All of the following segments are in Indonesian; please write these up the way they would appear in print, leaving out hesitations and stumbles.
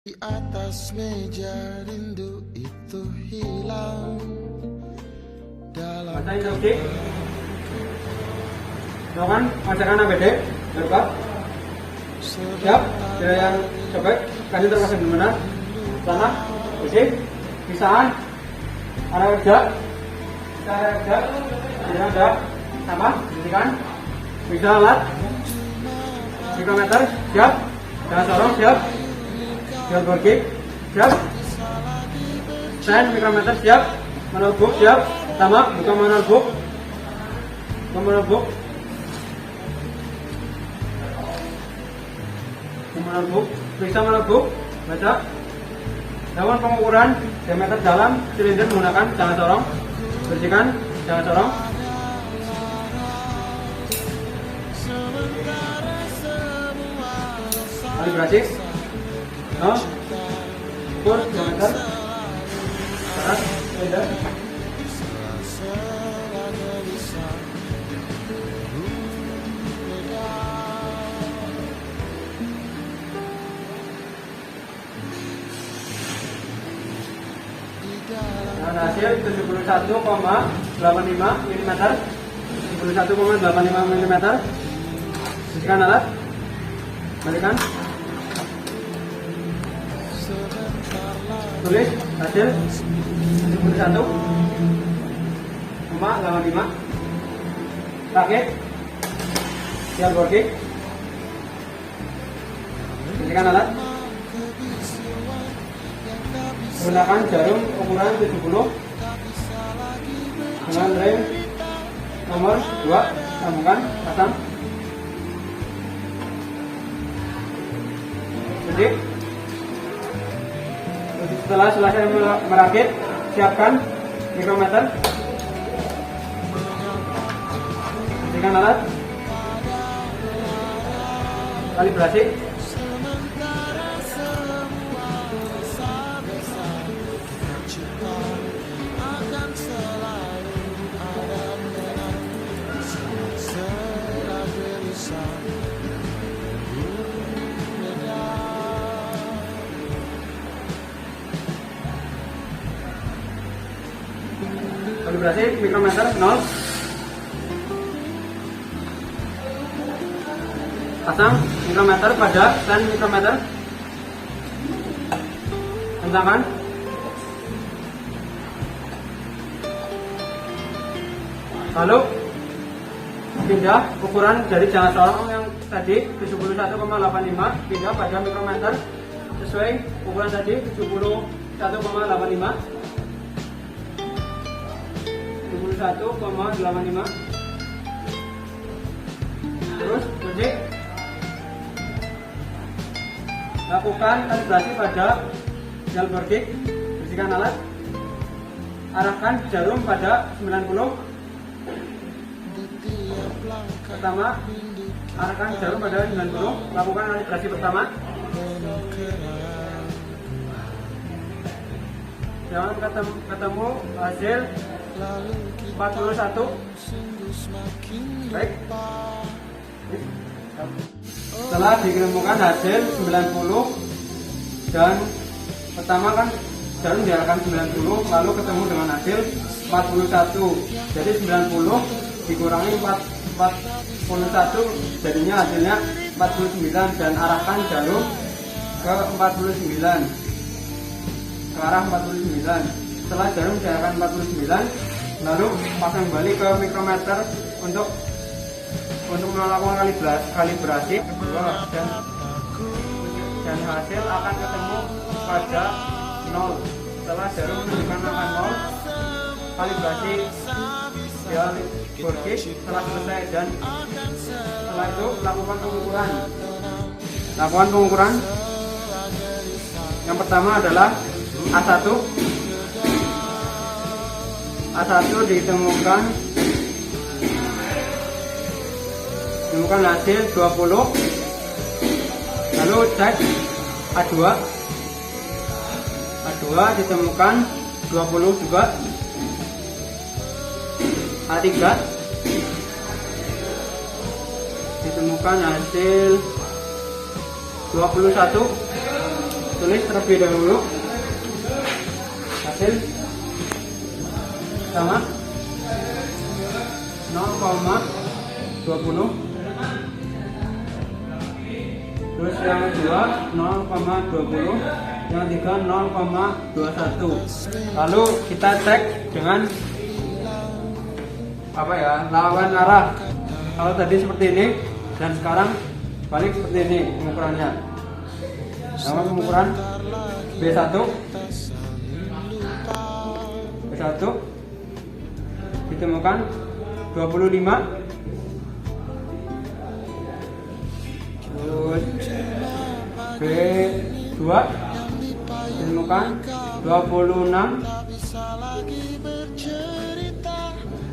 Di atas meja rindu itu hilang dalam Bacain Saudik. Lakukan masakan ABD. Berapa? Siap. Bila yang sobek, kasih terpasang di mana? Sana, bersih, pisahan, arah kerja, arah kerja, tidak ada, sama, bersihkan, bisa alat, mikrometer, siap, jangan sorong, siap, jangan bergig, siap, stand, mikrometer, siap, manual book, siap, sama, buka manual book, periksa manual book, baca. Lakukan pengukuran diameter dalam silinder menggunakan jangan sorong, bersihkan, jangan sorong. Kalibrasi, ukur diameter, atas silinder. Dan hasil 71,85 mm, 71,85 mm. Bersihkan alat, balikan. Tulis hasil 71,85. Rakit, siap working. Bersihkan alat. Gunakan jarum ukuran 70 dengan rem nomor 2, sambungkan, pasang. Jadi setelah selesai merakit, siapkan mikrometer, bersihkan alat, kalibrasi. Kalibrasi mikrometer 0. Pasang mikrometer pada stand mikrometer. Kencangkan. Lalu pindah ukuran dari jangan sorong yang tadi 71,85, pindah pada mikrometer sesuai ukuran tadi 71,85. 71,85. Terus bersih. Lakukan kalibrasi pada dial bergig, bersihkan alat. Arahkan jarum pada 90. Pertama, arahkan jarum pada 90. Lakukan kalibrasi pertama. Jangan ketemu hasil 41. Baik. Setelah ditemukan hasil 90 dan pertama kan jarum diarahkan 90, lalu ketemu dengan hasil 41. Jadi 90 dikurangi 41 jadinya hasilnya 49, dan arahkan jarum ke 49, ke arah 49. Setelah jarum diarahkan 49, lalu pasang kembali ke mikrometer untuk melakukan kalibrasi kedua, dan hasil akan ketemu pada 0. Setelah jarum menunjukkan angka 0, kalibrasi dial bergig telah selesai, dan setelah itu lakukan pengukuran. Yang pertama adalah A1 ditemukan hasil 20. Lalu cek A2 ditemukan 20 juga. A3 ditemukan hasil 21. tulis terlebih dahulu hasil sama 0,20, terus yang kedua 0,20, yang ketiga 0,21. Lalu kita cek dengan apa ya, lawan arah. Kalau tadi seperti ini dan sekarang balik seperti ini pengukurannya. Sama pengukuran B1 ditemukan 25, terus B2 ditemukan 26,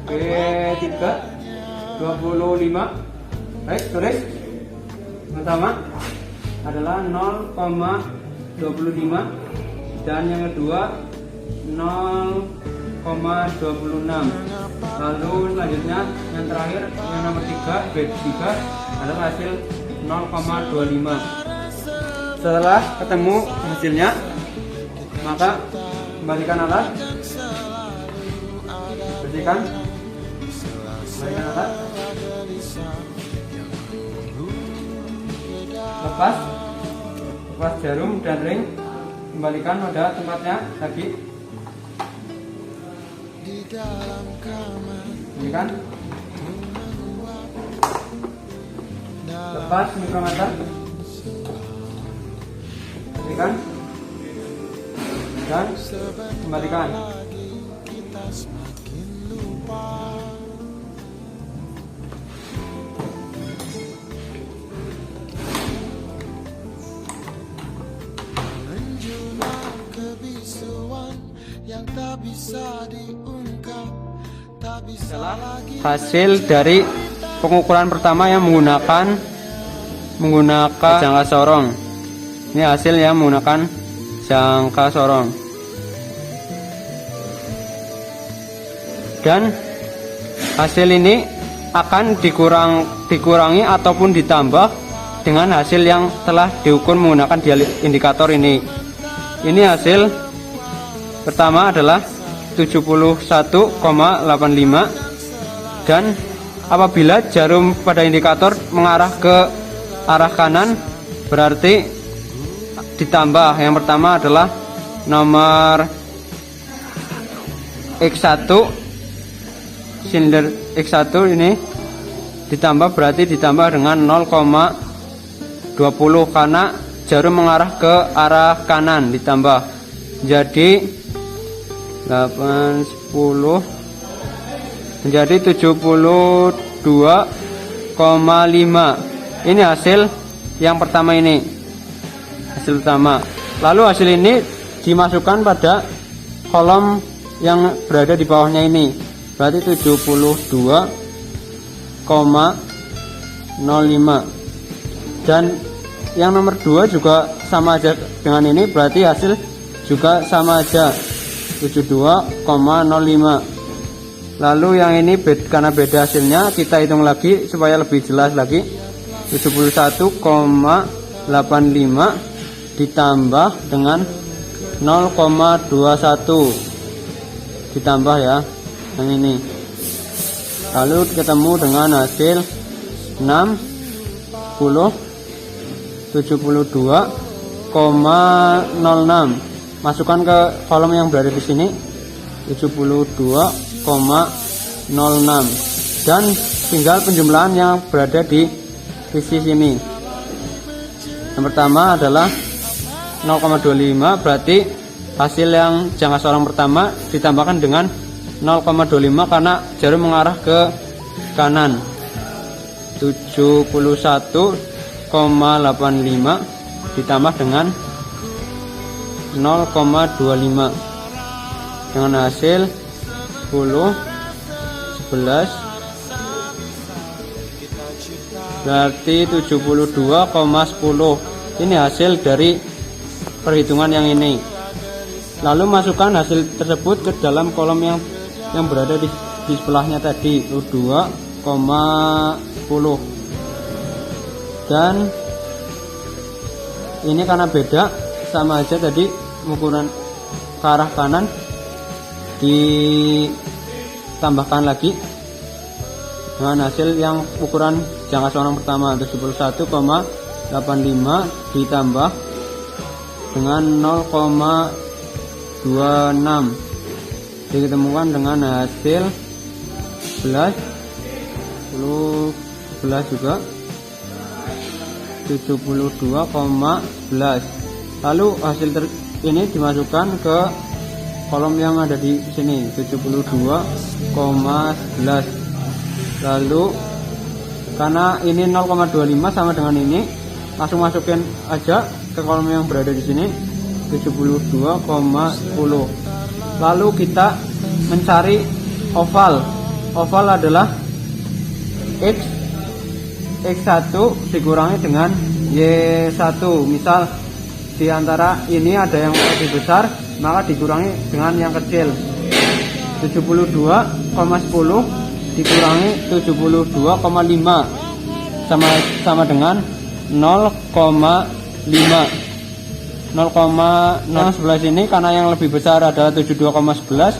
B3 25. Baik, tulis. Pertama adalah 0,25 dan yang kedua 0,26. Lalu selanjutnya yang terakhir yang nomor 3 B3 adalah hasil 0,25. Setelah ketemu hasilnya, maka kembalikan alat, bersihkan, kembalikan alat, lepas jarum dan ring, kembalikan pada tempatnya lagi, kembalikan, lepas mikrometer, kembalikan dan kembalikan. Hasil dari pengukuran pertama yang menggunakan jangka sorong. Ini hasil yang menggunakan jangka sorong. Dan hasil ini akan dikurangi ataupun ditambah dengan hasil yang telah diukur menggunakan indikator ini. Ini hasil pertama adalah 71,85, dan apabila jarum pada indikator mengarah ke arah kanan berarti ditambah. Yang pertama adalah nomor X1, silinder X1 ini ditambah, berarti ditambah dengan 0,20 karena jarum mengarah ke arah kanan, ditambah jadi 8, 10 menjadi 72,5. Ini hasil yang pertama ini, hasil pertama. Lalu hasil ini dimasukkan pada kolom yang berada di bawahnya ini, berarti 72,05. Dan yang nomor 2 juga sama aja dengan ini, berarti hasil juga sama aja 72,05. Lalu yang ini karena beda hasilnya, kita hitung lagi supaya lebih jelas lagi. 71,85 ditambah dengan 0,21 ditambah ya yang ini. Lalu ketemu dengan hasil 72,06. Masukkan ke kolom yang berada di sini, 72,06, dan tinggal penjumlahan yang berada di sisi sini. Yang pertama adalah 0,25, berarti hasil yang jangka sorong pertama ditambahkan dengan 0,25 karena jarum mengarah ke kanan. 71,85 ditambah dengan 0,25 dengan hasil 10, 11, berarti 72,10. Ini hasil dari perhitungan yang ini. Lalu masukkan hasil tersebut ke dalam kolom yang berada di sebelahnya tadi, 2,10. Dan ini karena beda, sama aja tadi ukuran ke arah kanan ditambahkan lagi dengan hasil yang ukuran jangka seorang pertama 71,85 ditambah dengan 0,26 diketemukan dengan hasil 11 juga 72,11. Lalu hasil ini dimasukkan ke kolom yang ada di sini 72,11. Lalu karena ini 0,25 sama dengan ini, langsung masukin aja ke kolom yang berada di sini 72,10. Lalu kita mencari oval. Oval adalah X1 dikurangi dengan Y1. Misal di antara ini ada yang lebih besar, maka dikurangi dengan yang kecil. 72,10 dikurangi 72,5 sama dengan 0,5. 0,011 ini karena yang lebih besar adalah 72,11,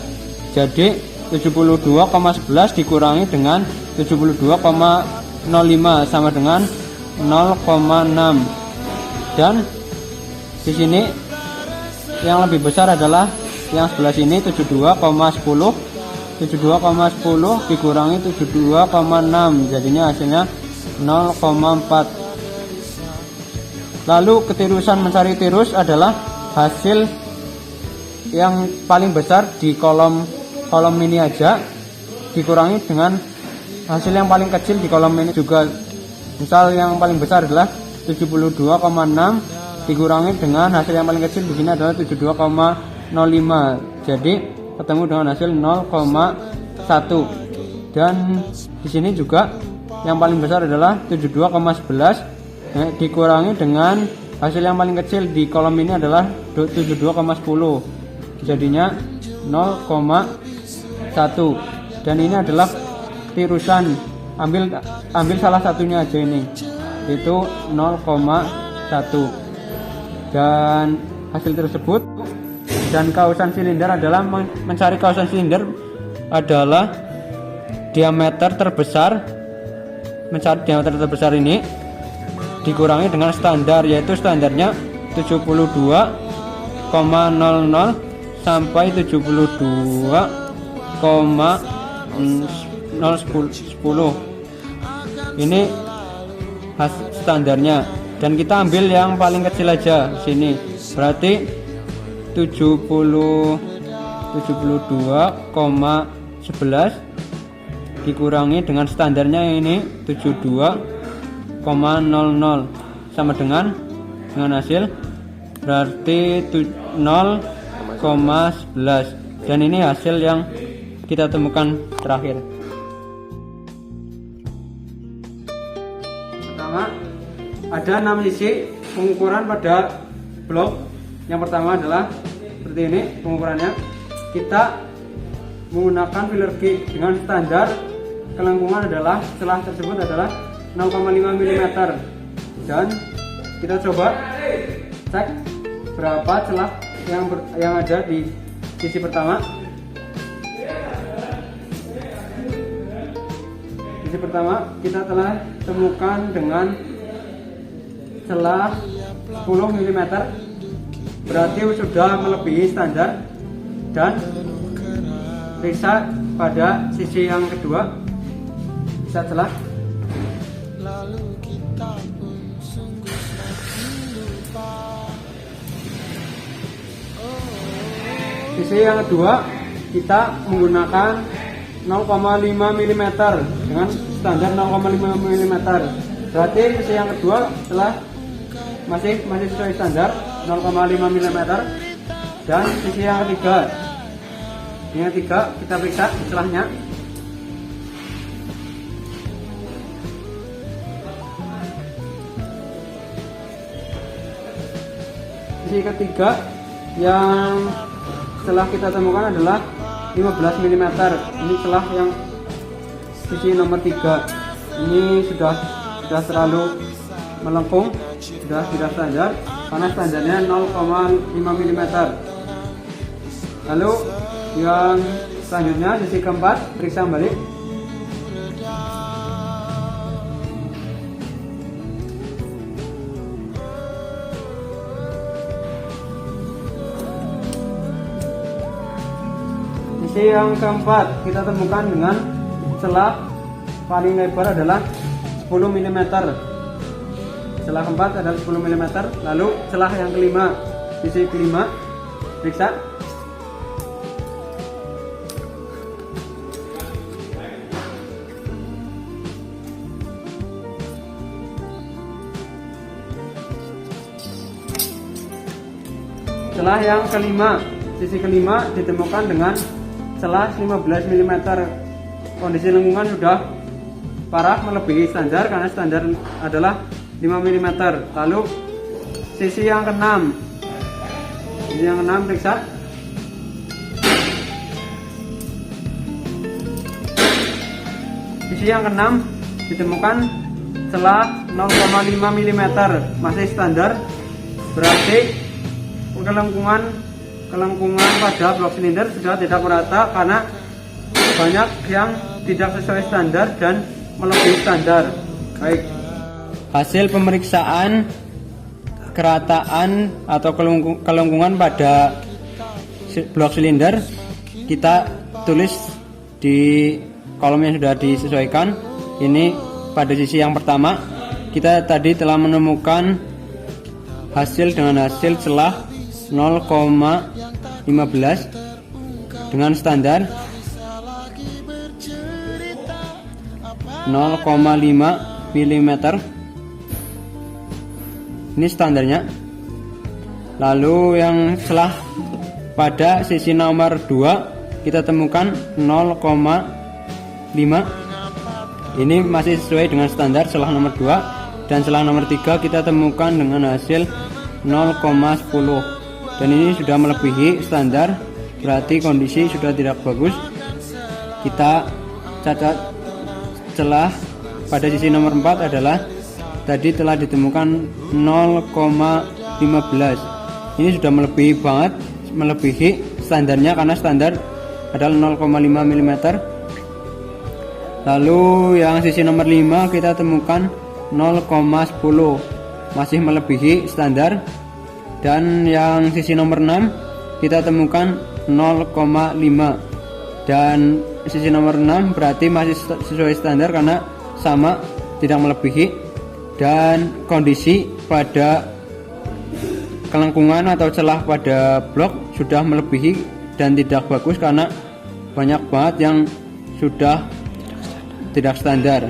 jadi 72,11 dikurangi dengan 72,05 sama dengan 0,6. Dan di sini yang lebih besar adalah yang sebelah sini 72,10. 72,10 dikurangi 72,6, jadinya hasilnya 0,4. Lalu ketirusan mencari tirus adalah hasil yang paling besar di kolom ini aja dikurangi dengan hasil yang paling kecil di kolom ini juga. Misal yang paling besar adalah 72,6 dikurangi dengan hasil yang paling kecil di sini adalah 72,05. Jadi ketemu dengan hasil 0,1. Dan di sini juga yang paling besar adalah 72,11 dikurangi dengan hasil yang paling kecil di kolom ini adalah 72,10, jadinya 0,1. Dan ini adalah tirusan, ambil salah satunya aja ini, itu 0,1. dan hasil tersebut. Dan kausan silinder adalah mencari kausan silinder adalah diameter terbesar, mencari diameter terbesar ini dikurangi dengan standar, yaitu standarnya 72,00 sampai 72,010. Ini standarnya, dan kita ambil yang paling kecil aja sini, berarti 72,11 dikurangi dengan standarnya ini 72,00 sama dengan hasil berarti 0,11, dan ini hasil yang kita temukan terakhir. Pertama, ada 6 sisi pengukuran pada blok. Yang pertama adalah seperti ini pengukurannya. Kita menggunakan filler gauge dengan standar kelengkungan adalah celah tersebut adalah 0,5 mm, dan kita coba cek berapa celah yang ada di sisi pertama. Sisi pertama kita telah temukan dengan celah 10 mm, berarti sudah melebihi standar. Dan periksa pada sisi yang kedua, bisa celah. Sisi yang kedua kita menggunakan 0,5 mm dengan standar 0,5 mm, berarti sisi yang kedua telah masih sesuai standar 0,5 mm. Dan sisi yang ketiga, kita periksa celahnya. Sisi ketiga yang celah kita temukan adalah 15 mm. Ini celah yang sisi nomor 3. Ini sudah terlalu melengkung, sudah tidak standar. karena standarnya 0,5 mm. Lalu yang selanjutnya sisi keempat, periksa balik. Sisi yang keempat kita temukan dengan celah paling lebar adalah 10 mm. Celah keempat adalah 10 mm. Lalu celah yang kelima, sisi kelima, periksa. Celah yang kelima, sisi kelima ditemukan dengan celah 15 mm. Kondisi lengkungan sudah parah melebihi standar karena standar adalah 5 mm. Lalu sisi yang keenam, periksa. Sisi yang keenam ditemukan celah 0,5 mm, masih standar, berarti kelengkungan pada blok silinder sudah tidak merata karena banyak yang tidak sesuai standar dan melebihi standar. Baik, hasil pemeriksaan kerataan atau kelengkungan pada blok silinder kita tulis di kolom yang sudah disesuaikan. Ini pada sisi yang pertama kita tadi telah menemukan hasil dengan hasil celah 0,15 dengan standar 0,5 mm. Ini standarnya. Lalu yang celah pada sisi nomor 2 kita temukan 0,5. Ini masih sesuai dengan standar celah nomor 2. Dan celah nomor 3 kita temukan dengan hasil 0,10. Dan ini sudah melebihi standar, berarti kondisi sudah tidak bagus. Kita catat celah pada sisi nomor 4 adalah tadi telah ditemukan 0,15. Ini sudah melebihi banget, melebihi standarnya karena standar adalah 0,5 mm. Lalu yang sisi nomor 5 kita temukan 0,10, masih melebihi standar. Dan yang sisi nomor 6 kita temukan 0,5, dan sisi nomor 6 berarti masih sesuai standar karena sama, tidak melebihi. Dan kondisi pada kelengkungan atau celah pada blok sudah melebihi dan tidak bagus karena banyak banget yang sudah tidak standar.